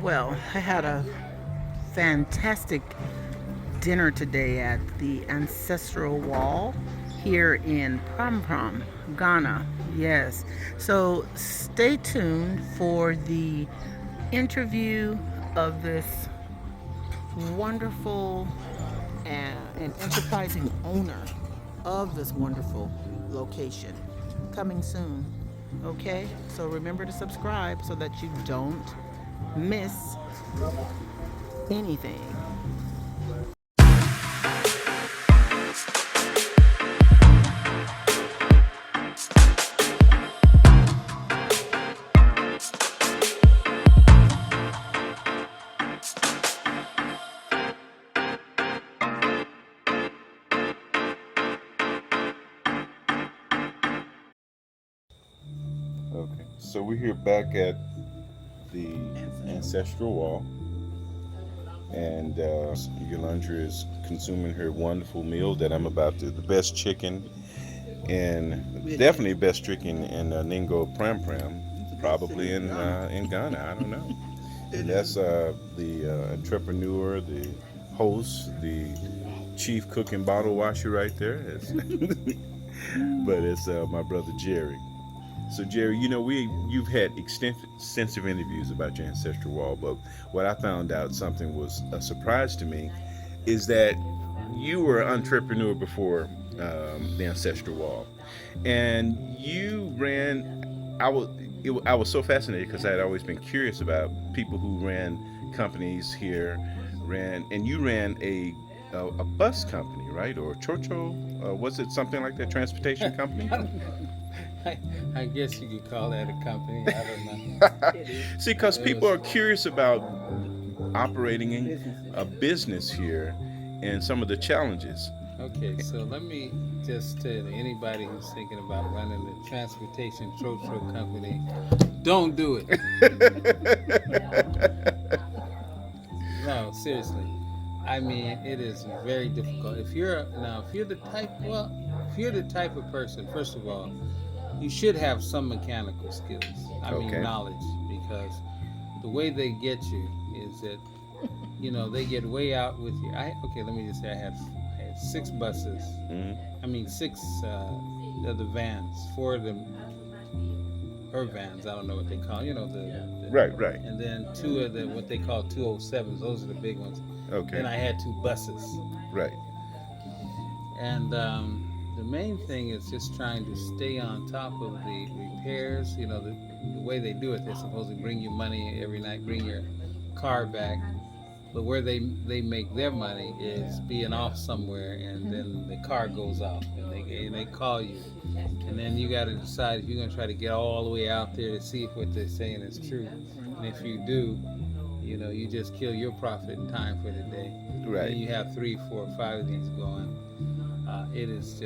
Well, I had a fantastic dinner today at the Ancestral Wall here in Prampram, Ghana. Yes. So stay tuned for the interview of this wonderful and enterprising owner of this wonderful location. Coming soon. Okay? So remember to subscribe so that you don't miss anything. Okay, so we're here back at the Ancestral Wall, and Yolanda is consuming her wonderful meal that I'm about to, the best chicken, and definitely best chicken in Ningo Prampram, probably in Ghana, I don't know. And that's the entrepreneur, the host, the chief cook and bottle washer right there. But it's my brother Jerry. So Jerry, you've had extensive interviews about your ancestral wall, but what I found out something was a surprise to me is that you were an entrepreneur before the ancestral wall, and you ran. I was so fascinated because I had always been curious about people who ran companies here, and you ran a bus company, right, or chocho? Was it something like that, transportation company? I guess you could call that a company. I don't know. See, because people are curious about operating in a business here and some of the challenges. Okay, so let me just tell anybody who's thinking about running a transportation trotro company, don't do it. No, seriously. I mean, it is very difficult. If you're the type of person, first of all, you should have some mechanical skills. I mean, knowledge, because the way they get you is that they get way out with you. Let me just say I had 6 buses. I mean 6 of the vans, 4 of them her vans. I don't know what they call. The Right. And then 2 of the what they call 207s. Those are the big ones. Okay. Then I had 2 buses. Right. And the main thing is just trying to stay on top of the repairs. The way they do it, they're supposed to bring you money every night, bring your car back. But where they make their money is being off somewhere, and then the car goes off, and they call you, and then you got to decide if you're going to try to get all the way out there to see if what they're saying is true. And if you do, you just kill your profit and time for the day. Right. And you have 3, 4, 5 of these going. It is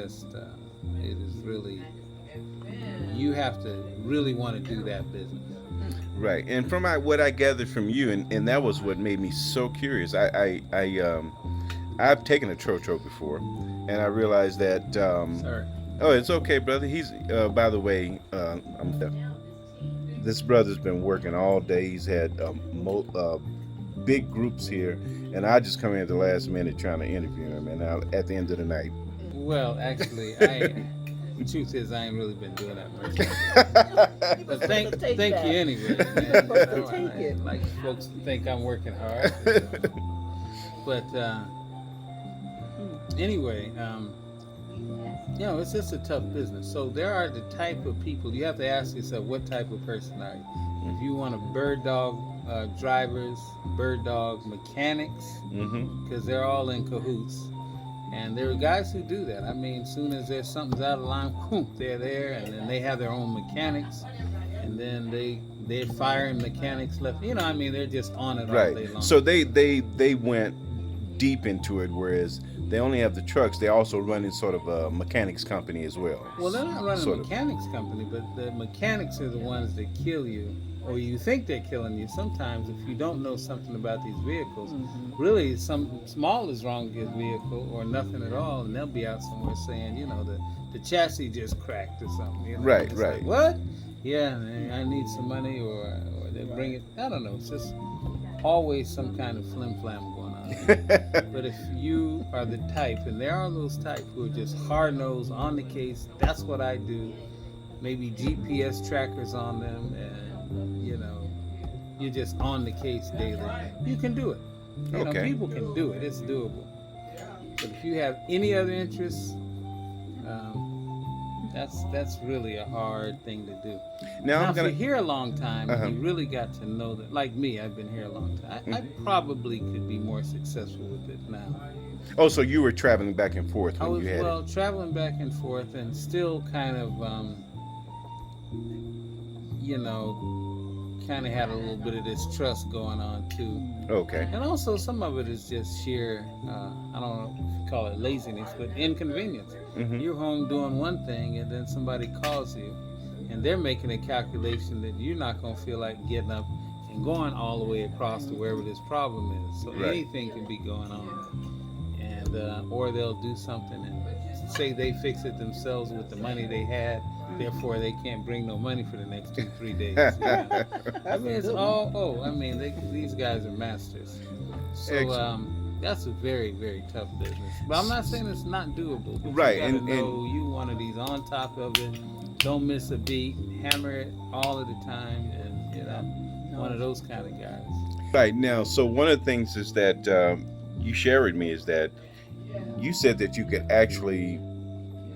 really, you have to really want to do that business. Right, and from what I gathered from you, and that was what made me so curious. I've taken a trotro before, and I realized that. Sorry. Oh, it's okay, brother. He's by the way, this brother's been working all day. He's had big groups here, and I just come in at the last minute trying to interview him, and at the end of the night. Well, actually, the truth is, I ain't really been doing that much. But thank you anyway. Man. I like folks to think I'm working hard. But anyway, it's just a tough business. So there are the type of people, you have to ask yourself, what type of person are you? If you want a bird dog drivers, bird dog mechanics, because they're all in cahoots. And there are guys who do that. I mean, as soon as there's something's out of line, whoop, they're there, and then they have their own mechanics, and then they're firing mechanics left. They're just on it all day long. So they went deep into it, whereas they only have the trucks. They also run in sort of a mechanics company as well. Well, they're not running a mechanics company, but the mechanics are the ones that kill you, or you think they're killing you. Sometimes, if you don't know something about these vehicles, really something small is wrong with your vehicle, or nothing at all, and they'll be out somewhere saying, the chassis just cracked or something. Right. Like, what? Yeah, I need some money, or they bring it. I don't know. It's just always some kind of flim flam going on. But if you are the type, and there are those type who are just hard nosed on the case, that's what I do. Maybe GPS trackers on them, and you're just on the case daily. You can do it. Okay. People can do it. It's doable. But if you have any other interests, that's really a hard thing to do. Now If you're here a long time, you really got to know that. Like me, I've been here a long time. I probably could be more successful with it now. Oh, so you were traveling back and forth I when was you had it. traveling back and forth, and still kind of, kind of had a little bit of this trust going on too. Okay. And also, some of it is just sheer, I don't know if you call it laziness, but inconvenience. You're home doing one thing, and then somebody calls you, and they're making a calculation that you're not going to feel like getting up and going all the way across to wherever this problem is. So anything can be going on. And or they'll do something and say they fix it themselves with the money they had, therefore they can't bring no money for the next 2-3 days. I mean, it's all, these guys are masters. So that's a very, very tough business. But I'm not saying it's not doable. But Right. You gotta know you one of these on top of it. Don't miss a beat. Hammer it all of the time. And, one of those kind of guys. Right. Now, so one of the things is that you shared with me is that you said that you could actually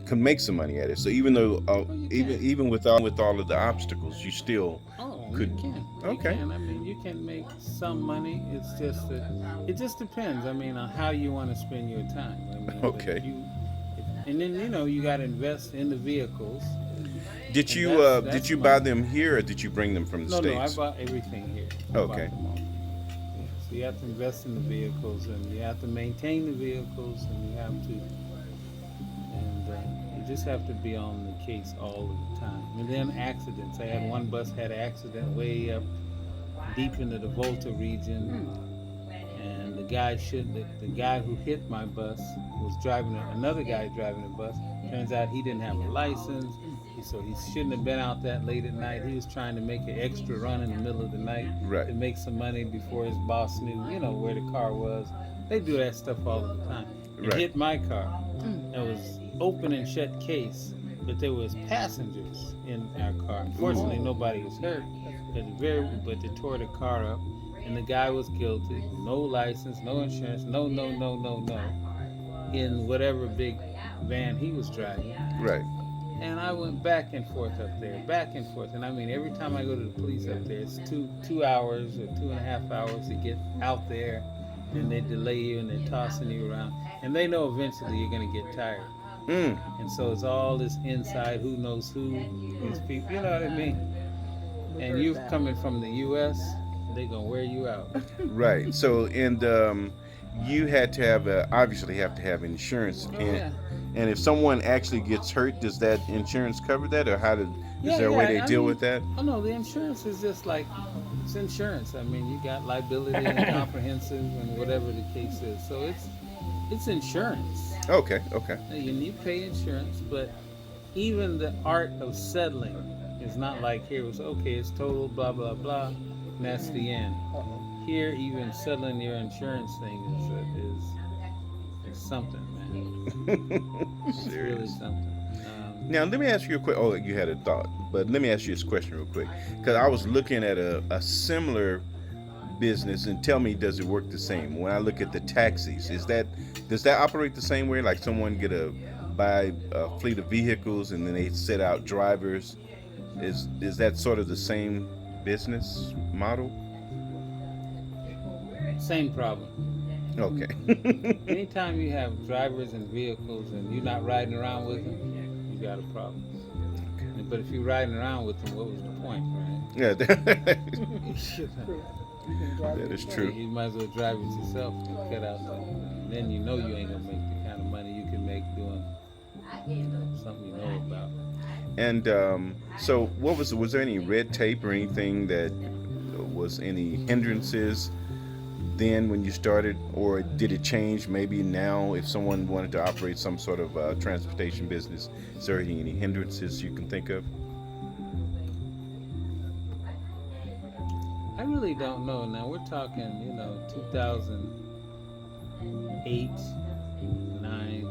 can make some money at it. So even though even with all of the obstacles, you still could. You can. Okay. You can. I mean, you can make some money. It's just that it just depends. I mean, on how you want to spend your time. I mean, Okay. And then you got to invest in the vehicles. Did you that's buy them here or did you bring them from the No, States? I bought everything here. Okay. So you have to invest in the vehicles, and you have to maintain the vehicles, and you have to, and you just have to be on the case all of the time. And then accidents. I had one bus had an accident way up deep into the Volta region, and the guy who hit my bus was another guy driving the bus. Turns out he didn't have a license. So he shouldn't have been out that late at night. He was trying to make an extra run in the middle of the night to make some money before his boss knew, where the car was. They do that stuff all the time. He hit my car. It was open and shut case, but there was passengers in our car. Fortunately, nobody was hurt, but they tore the car up, and the guy was guilty. No license, no insurance, no, in whatever big van he was driving. Right. And I went back and forth up there, and I mean, every time I go to the police up there, it's 2 hours or 2.5 hours to get out there, and they delay you and they're tossing you around, and they know eventually you're gonna get tired. And so it's all this inside, who knows who, these people, you know what I mean? And you coming from the U.S., they're gonna wear you out. Right. So, and you had to obviously have to have insurance. And if someone actually gets hurt, does that insurance cover that, or is there a way they deal with that? Oh no, the insurance is just like, it's insurance. I mean, you got liability and comprehensive and whatever the case is. So it's insurance. Okay. You pay insurance, but even the art of settling is not like here was it's total blah blah blah, and that's the end. Here, even settling your insurance thing is something, man. It's really something. Now, let me ask you a quick. Oh, you had a thought, but let me ask you this question real quick, because I was looking at a similar business, and tell me, does it work the same? When I look at the taxis, does that operate the same way? Like someone buy a fleet of vehicles and then they set out drivers? Is that sort of the same business model? Same problem. Okay. Anytime you have drivers and vehicles and you're not riding around with them, you got a problem. Okay. But if you're riding around with them, what was the point, right? Yeah. That is true. You might as well drive it yourself and cut out that. Then you know you ain't gonna make the kind of money you can make doing something you know about. And so, was there any red tape or anything that was any hindrances then when you started, or did it change maybe now if someone wanted to operate some sort of transportation business? Is there any hindrances you can think of? I really really don't know. Now we're talking, 2008, 9,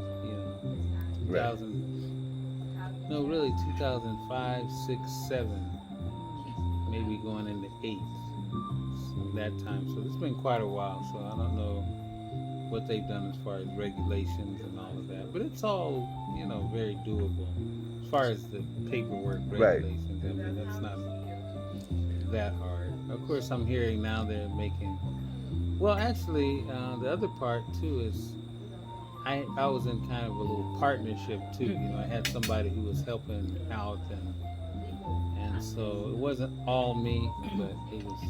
2000. No, really 2005, 6, 7, maybe going into 8. So that time. So it's been quite a while. So I don't know what they've done as far as regulations and all of that. But it's all, very doable. As far as the paperwork regulations, I mean, that's not that hard. Of course, I'm hearing now they're making. Well, actually, the other part too is I was in kind of a little partnership too. I had somebody who was helping out, and so it wasn't all me, but it was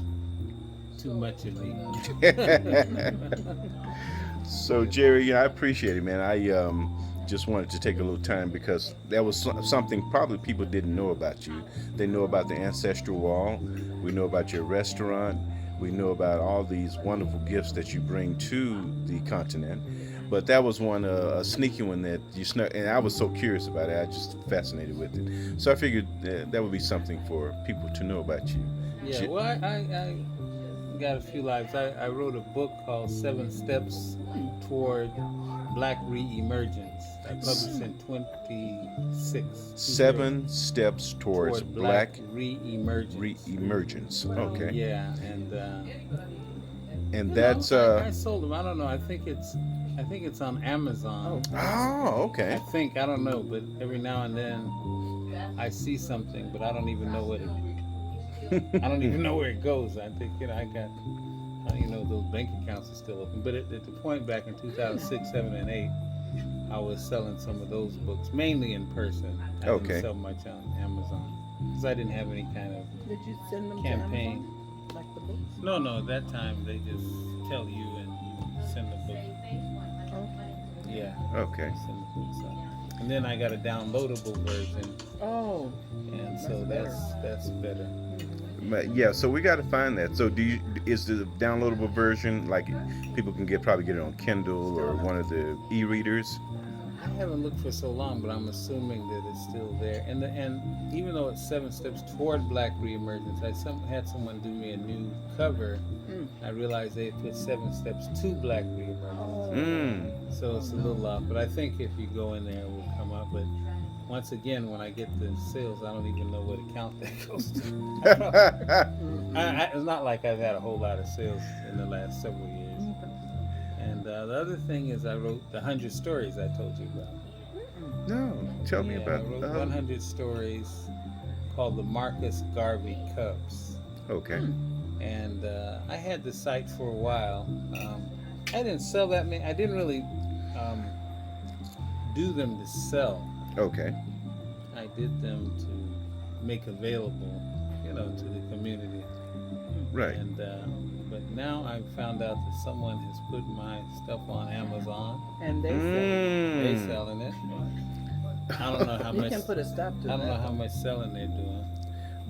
too much of me. So Jerry, I appreciate it, man. I just wanted to take a little time because that was something probably people didn't know about you. They know about the Ancestral Wall. We know about your restaurant. We know about all these wonderful gifts that you bring to the continent. But that was one, a sneaky one that you snuck, and I was so curious about it. I was just fascinated with it. So I figured that would be something for people to know about you. Yeah, well, I got a few lives. I wrote a book called 7 Steps Toward Black Re-Emergence. I published in 26. 7 Steps Towards Black Re-Emergence. Okay. Yeah, and that's I sold them. I don't know. I think it's on Amazon. Oh, okay. I don't know, but every now and then I see something, but I don't even know what it. I don't even know where it goes. I think I got. Those bank accounts are still open. But at the point back in 2006, 7, and 8, I was selling some of those books, mainly in person. I didn't sell much on Amazon because I didn't have any kind of Did you send them campaign. to Amazon, like the books? No, at that time they just tell you and you send the book. Okay. Yeah. Okay. Send the books out. And then I got a downloadable version. Oh. And so that's better. Yeah, so we got to find that. So is the downloadable version like people can probably get it on Kindle or one of the e-readers? I haven't looked for so long, but I'm assuming that it's still there. And even though it's 7 Steps Toward Black Reemergence, I had someone do me a new cover. I realized they had put 7 Steps to Black Reemergence. So it's a little off, but I think if you go in there, it will come up. But once again, when I get the sales, I don't even know what account that goes to. It's not like I've had a whole lot of sales in the last several years. And the other thing is I wrote the 100 stories I told you about. No, tell me about. I wrote 100 stories called the Marcus Garvey Cubs. Okay. And I had the site for a while. I didn't sell that many. I didn't really do them to sell. Okay. I did them to make available, to the community. Right. And but now I've found out that someone has put my stuff on Amazon. And they They're selling it. I don't know how much. You can put a stop to that. I don't know how much selling they're doing.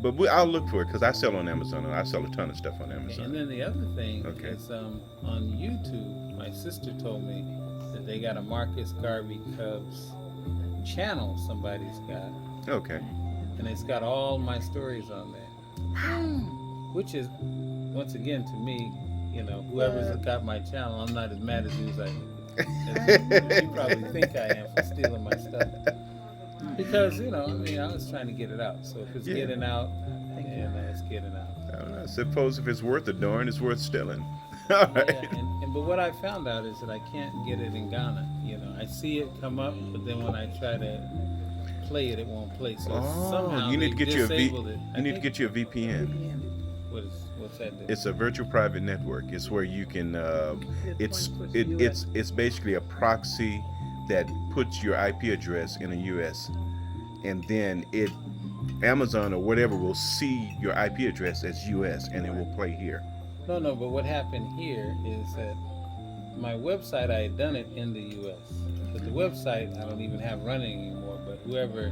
But I'll look for it because I sell on Amazon and I sell a ton of stuff on Amazon. And then the other thing is on YouTube, my sister told me that they got a Marcus Garvey Cubs channel somebody's got. Okay. And it's got all my stories on there. Which is, once again, to me, whoever's got my channel, I'm not as mad at you as you probably think I am for stealing my stuff. Because, I was trying to get it out. So if it's getting out, it's getting out. I suppose if it's worth a darn, it's worth stealing. All right. Yeah, but what I found out is that I can't get it in Ghana. I see it come up, but then when I try to play it, it won't play. So somehow you need to get you a VPN. What's that do? It's a virtual private network. It's where you can. It's basically a proxy that puts your IP address in the U.S. and then Amazon or whatever will see your IP address as U.S. and it will play here. No, but what happened here is that my website, I had done it in the U.S. But the website I don't even have running anymore, but whoever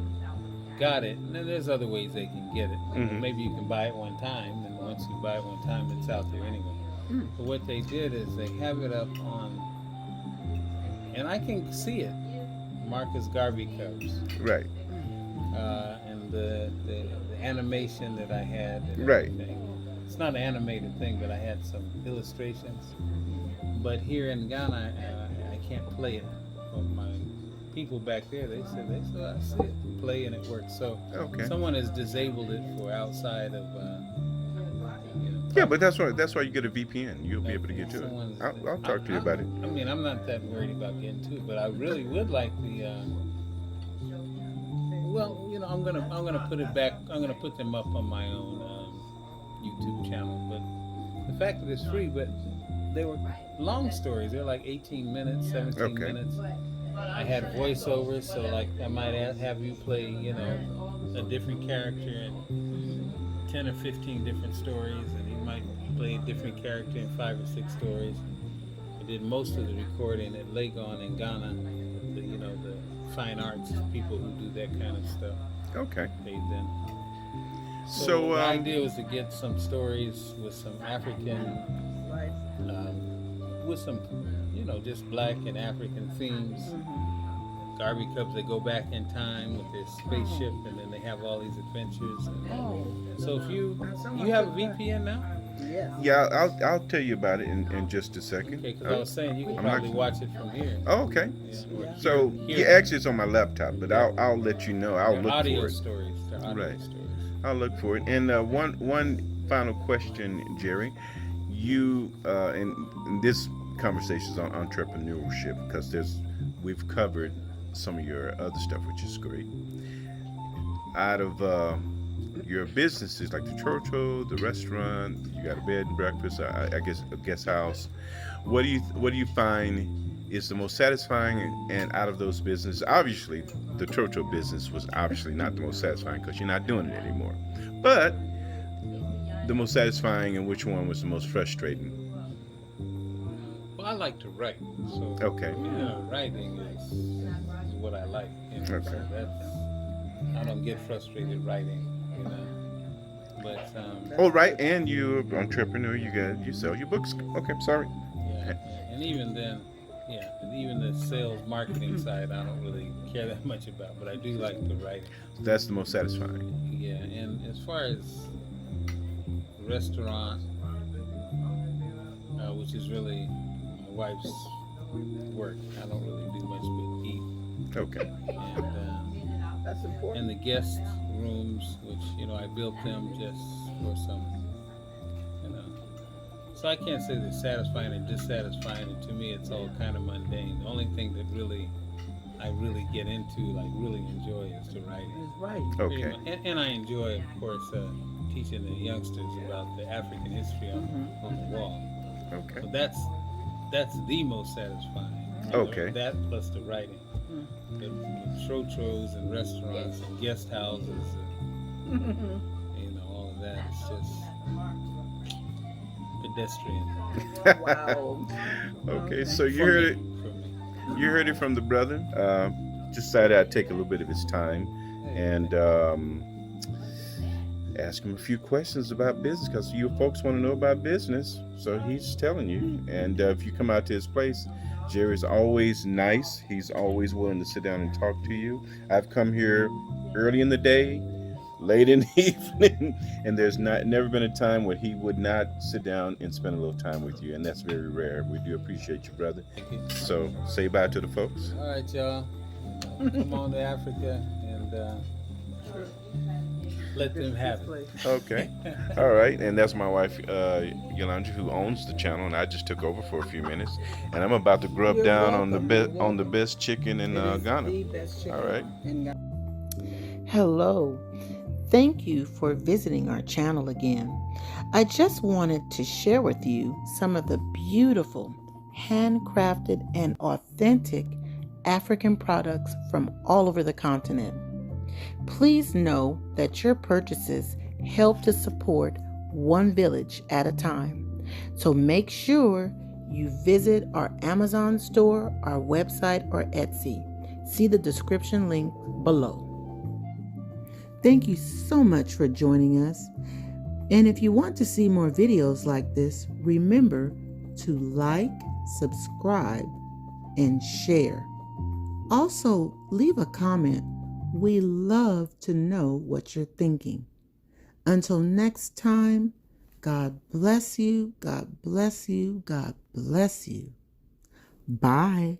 got it, and then there's other ways they can get it. Maybe you can buy it one time, and once you buy it one time, it's out there anyway. But what they did is they have it up on, and I can see it, Marcus Garvey Cubs. Right. And the animation that I had. And right. Everything. it's not an animated thing, but I had some illustrations. But here in Ghana, I can't play it. But my people back there, they said I see it play and it works. So Okay. someone has disabled it for outside of. Yeah, but that's why you get a VPN. You'll be able to get to it. someone's- I'll talk to you about it. I mean, I'm not that worried about getting to it, but I really would like the. Well, I'm gonna put it back. I'm gonna put them up on my own YouTube channel. But the fact that it's free, but they were long stories. They're like 18 minutes, 17 Okay. minutes. I had voiceovers, so like I might have you play, a different character in 10 or 15 different stories, and you might play a different character in 5 or 6 stories. I did most of the recording at Legon in Ghana. The fine arts people who do that kind of stuff. Okay. Paid them. So the idea was to get some stories with some African, with some, just black and African themes. Garvey Cubs, they go back in time with their spaceship, and then they have all these adventures. So if you have a VPN now? Yes. yeah, I'll tell you about it in just a second. Okay, because I was saying you can I'm probably not- watch it from here. Oh, okay. Yeah, or So hear yeah, actually it's on my laptop, but I'll let you know. I'll they're look audio for it. stories. They're audio Right. stories. I'll look for it. And one final question, Jerry. You and this conversation is on entrepreneurship because we've covered some of your other stuff, which is great. Out of your businesses like the Chocho, the restaurant, you got a bed and breakfast, I guess a guest house. What do you find is the most satisfying? And out of those businesses, obviously, the Chocho business was obviously not the most satisfying because you're not doing it anymore. But the most satisfying, and which one was the most frustrating? Well, I like to write, so Okay. writing is what I like. So Okay. I don't get frustrated writing, But Oh, right, and you're an entrepreneur. You sell your books. Okay, sorry. yeah, and even then, even the sales marketing side, I don't really care that much about. But I do like the writing. That's the most satisfying. Yeah, and as far as restaurant, which is really my wife's work, I don't really do much but eat. Okay. And That's important. and the guest rooms, which I built them just for some, So I can't say they're satisfying or dissatisfying. And to me, it's all kind of mundane. The only thing that I really get into, like really enjoy, is the writing. That's right. Pretty Okay. much. And I enjoy, of course, teaching the youngsters about the African history on the wall. Okay. So that's the most satisfying. Okay. That plus the writing. The trotros and restaurants and guest houses and all of that. It's just pedestrian. Wow. Okay. So you For heard me, it. for me. You heard it from the brother. Decided I'd take a little bit of his time and ask him a few questions about business because you folks want to know about business. So he's telling you. And if you come out to his place, Jerry's always nice. He's always willing to sit down and talk to you. I've come here early in the day, late in the evening, and there's never been a time where he would not sit down and spend a little time with you, and that's very rare. We do appreciate you, brother. Thank you. So say bye to the folks. All right, y'all. Come on to Africa and let them have it. Okay. All right. And that's my wife, Yolanda, who owns the channel, and I just took over for a few minutes. And I'm about to grub You're down welcome. on the best chicken in It is Ghana. the best chicken All right. in Ghana. Hello. Thank you for visiting our channel again. I just wanted to share with you some of the beautiful, handcrafted, and authentic African products from all over the continent. Please know that your purchases help to support one village at a time. So make sure you visit our Amazon store, our website, or Etsy. See the description link below. Thank you so much for joining us. And if you want to see more videos like this, remember to like, subscribe, and share. Also, leave a comment. We love to know what you're thinking. Until next time, God bless you. God bless you. God bless you. Bye.